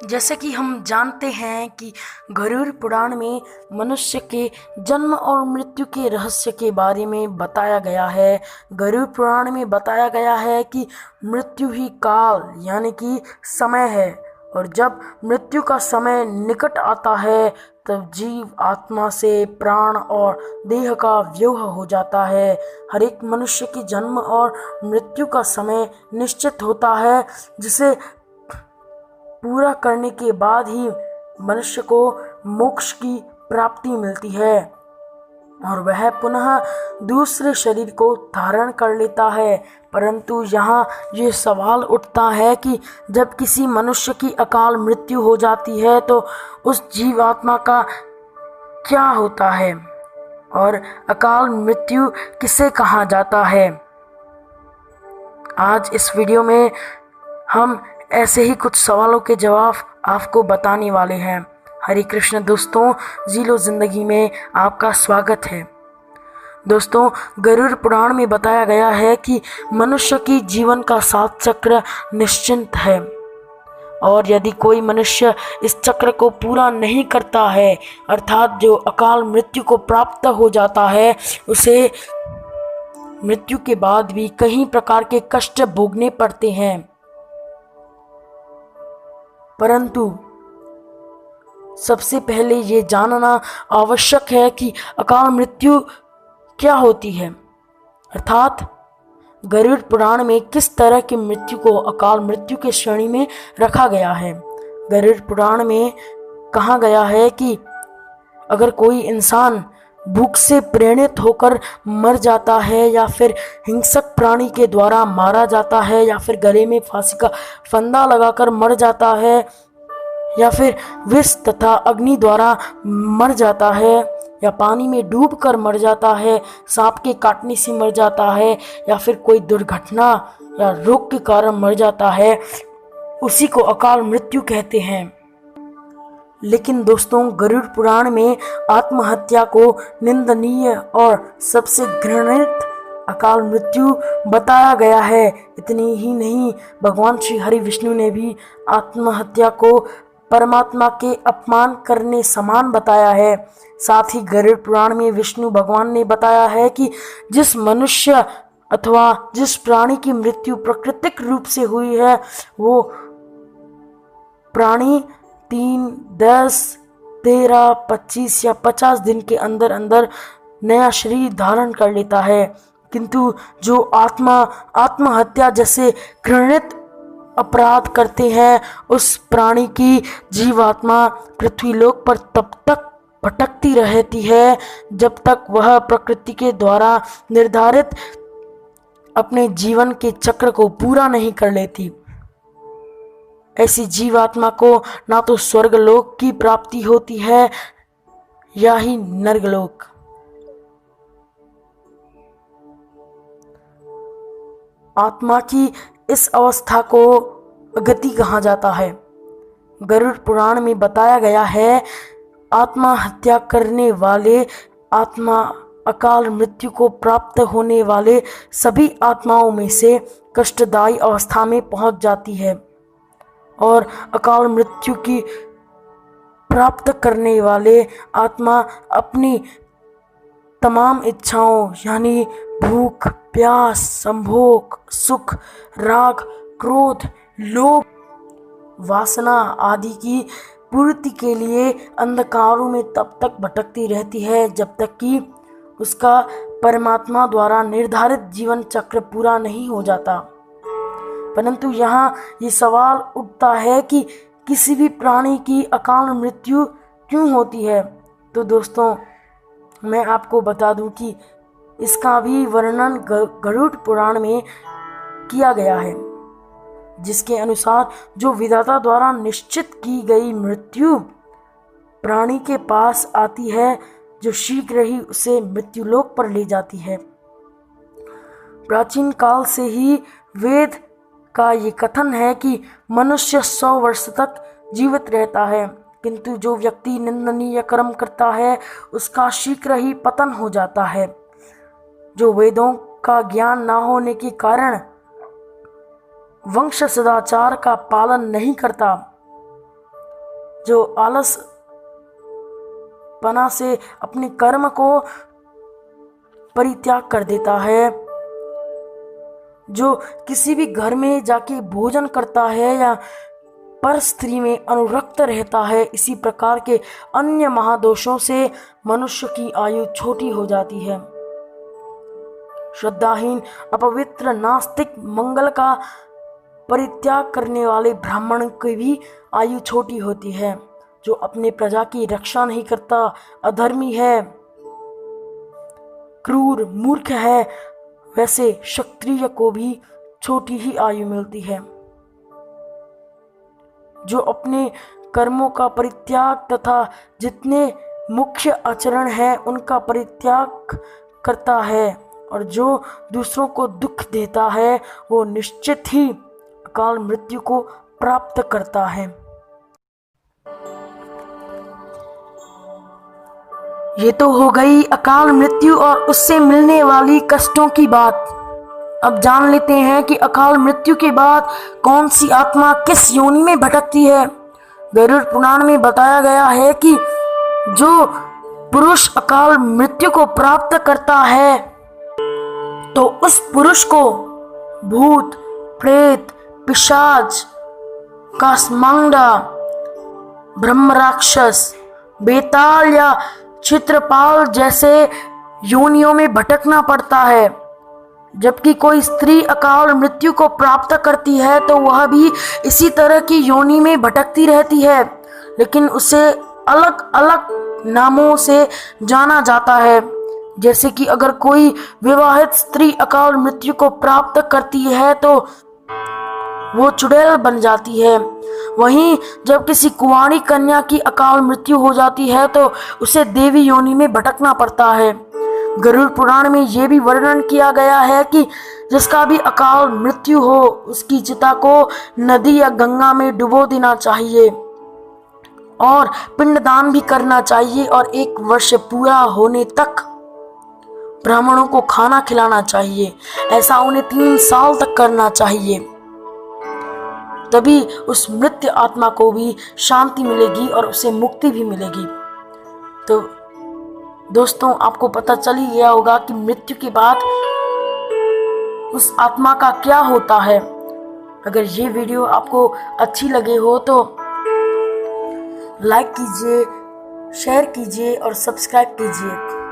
जैसे कि हम जानते हैं कि गरुड़ पुराण में मनुष्य के जन्म और मृत्यु के रहस्य के बारे में बताया गया है। गरुड़ पुराण में बताया गया है कि मृत्यु ही काल यानी कि समय है, और जब मृत्यु का समय निकट आता है तब जीव आत्मा से प्राण और देह का व्यूह हो जाता है। हर एक मनुष्य की जन्म और मृत्यु का समय निश्चित होता है, जिसे पूरा करने के बाद ही मनुष्य को मोक्ष की प्राप्ति मिलती है और वह पुनः दूसरे शरीर को धारण कर लेता है। परंतु यहाँ ये सवाल उठता है कि जब किसी मनुष्य की अकाल मृत्यु हो जाती है तो उस जीवात्मा का क्या होता है और अकाल मृत्यु किसे कहा जाता है। आज इस वीडियो में हम ऐसे ही कुछ सवालों के जवाब आपको बताने वाले हैं। हरे कृष्ण दोस्तों, जी लो जिंदगी में आपका स्वागत है। दोस्तों, गरुड़ पुराण में बताया गया है कि मनुष्य की जीवन का 7 चक्र निश्चित है, और यदि कोई मनुष्य इस चक्र को पूरा नहीं करता है, अर्थात जो अकाल मृत्यु को प्राप्त हो जाता है, उसे मृत्यु के बाद भी कई प्रकार के कष्ट भोगने पड़ते हैं। परंतु सबसे पहले ये जानना आवश्यक है कि अकाल मृत्यु क्या होती है, अर्थात गरुड़ पुराण में किस तरह की मृत्यु को अकाल मृत्यु के श्रेणी में रखा गया है। गरुड़ पुराण में कहा गया है कि अगर कोई इंसान भूख से प्रेरित होकर मर जाता है, या फिर हिंसक प्राणी के द्वारा मारा जाता है, या फिर गले में फांसी का फंदा लगाकर मर जाता है, या फिर विष तथा अग्नि द्वारा मर जाता है, या पानी में डूबकर मर जाता है, सांप के काटने से मर जाता है, या फिर कोई दुर्घटना या रोग के कारण मर जाता है, उसी को अकाल मृत्यु कहते हैं। लेकिन दोस्तों, गरुड़ पुराण में आत्महत्या को निंदनीय और सबसे घृणित अकाल मृत्यु बताया गया है। इतनी ही नहीं, भगवान श्री हरि विष्णु ने भी आत्महत्या को परमात्मा के अपमान करने समान बताया है। साथ ही गरुड़ पुराण में विष्णु भगवान ने बताया है कि जिस मनुष्य अथवा जिस प्राणी की मृत्यु प्राकृतिक रूप से हुई है, वो प्राणी 3, 10, 13, 25 या 50 दिन के अंदर अंदर नया शरीर धारण कर लेता है। किंतु जो आत्महत्या जैसे घृणित अपराध करते हैं, उस प्राणी की जीवात्मा पृथ्वीलोक पर तब तक भटकती रहती है जब तक वह प्रकृति के द्वारा निर्धारित अपने जीवन के चक्र को पूरा नहीं कर लेती। ऐसी जीवात्मा को ना तो स्वर्गलोक की प्राप्ति होती है या ही नरकलोक। आत्मा की इस अवस्था को गति कहा जाता है। गरुड़ पुराण में बताया गया है, आत्महत्या करने वाले आत्मा अकाल मृत्यु को प्राप्त होने वाले सभी आत्माओं में से कष्टदायी अवस्था में पहुंच जाती है, और अकाल मृत्यु की प्राप्त करने वाले आत्मा अपनी तमाम इच्छाओं यानी भूख, प्यास, संभोग, सुख, राग, क्रोध, लोभ, वासना आदि की पूर्ति के लिए अंधकारों में तब तक भटकती रहती है जब तक कि उसका परमात्मा द्वारा निर्धारित जीवन चक्र पूरा नहीं हो जाता। परंतु यहाँ ये सवाल उठता है कि किसी भी प्राणी की अकाल मृत्यु क्यों होती है। तो दोस्तों, मैं आपको बता दूं कि इसका भी वर्णन गरुड़ पुराण में किया गया है, जिसके अनुसार जो विधाता द्वारा निश्चित की गई मृत्यु प्राणी के पास आती है, जो शीघ्र ही उसे मृत्युलोक पर ले जाती है। प्राचीन काल से ही वेद का ये कथन है कि मनुष्य 100 वर्ष तक जीवित रहता है, किंतु जो व्यक्ति निंदनीय कर्म करता है उसका शीघ्र ही पतन हो जाता है। जो वेदों का ज्ञान ना होने के कारण वंश सदाचार का पालन नहीं करता, जो आलस पना से अपने कर्म को परित्याग कर देता है, जो किसी भी घर में जाके भोजन करता है या पर स्त्री में अनुरक्त रहता है, इसी प्रकार के अन्य महादोषों से मनुष्य की आयु छोटी हो जाती है। श्रद्धाहीन, अपवित्र, नास्तिक, मंगल का परित्याग करने वाले ब्राह्मण की भी आयु छोटी होती है। जो अपने प्रजा की रक्षा नहीं करता, अधर्मी है, क्रूर, मूर्ख है, वैसे क्षत्रिय को भी छोटी ही आयु मिलती है। जो अपने कर्मों का परित्याग तथा जितने मुख्य आचरण है उनका परित्याग करता है और जो दूसरों को दुख देता है, वो निश्चित ही अकाल मृत्यु को प्राप्त करता है। ये तो हो गई अकाल मृत्यु और उससे मिलने वाली कष्टों की बात। अब जान लेते हैं कि अकाल मृत्यु के बाद कौन सी आत्मा किस योनि में भटकती है। गरुड़ पुराण में बताया गया है कि जो पुरुष अकाल मृत्यु को प्राप्त करता है तो उस पुरुष को भूत, प्रेत, पिशाच, कासमांडा, ब्रह्म राक्षस, बेताल या चित्रपाल जैसे योनियों में भटकना पड़ता है। जबकि कोई स्त्री अकाल मृत्यु को प्राप्त करती है तो वह भी इसी तरह की योनि में भटकती रहती है, लेकिन उसे अलग अलग नामों से जाना जाता है। जैसे कि अगर कोई विवाहित स्त्री अकाल मृत्यु को प्राप्त करती है तो वो चुड़ैल बन जाती है। वहीं जब किसी कुंवारी कन्या की अकाल मृत्यु हो जाती है तो उसे देवी योनि में भटकना पड़ता है। गरुड़ पुराण में यह भी वर्णन किया गया है कि जिसका भी अकाल मृत्यु हो उसकी चिता को नदी या गंगा में डुबो देना चाहिए और पिंडदान भी करना चाहिए और 1 वर्ष पूरा होने तक ब्राह्मणों को खाना खिलाना चाहिए। ऐसा उन्हें 3 साल तक करना चाहिए, तभी उस मृत आत्मा को भी शांति मिलेगी और उसे मुक्ति भी मिलेगी। तो दोस्तों, आपको पता चल ही गया होगा कि मृत्यु के बाद उस आत्मा का क्या होता है। अगर ये वीडियो आपको अच्छी लगे हो तो लाइक कीजिए, शेयर कीजिए और सब्सक्राइब कीजिए।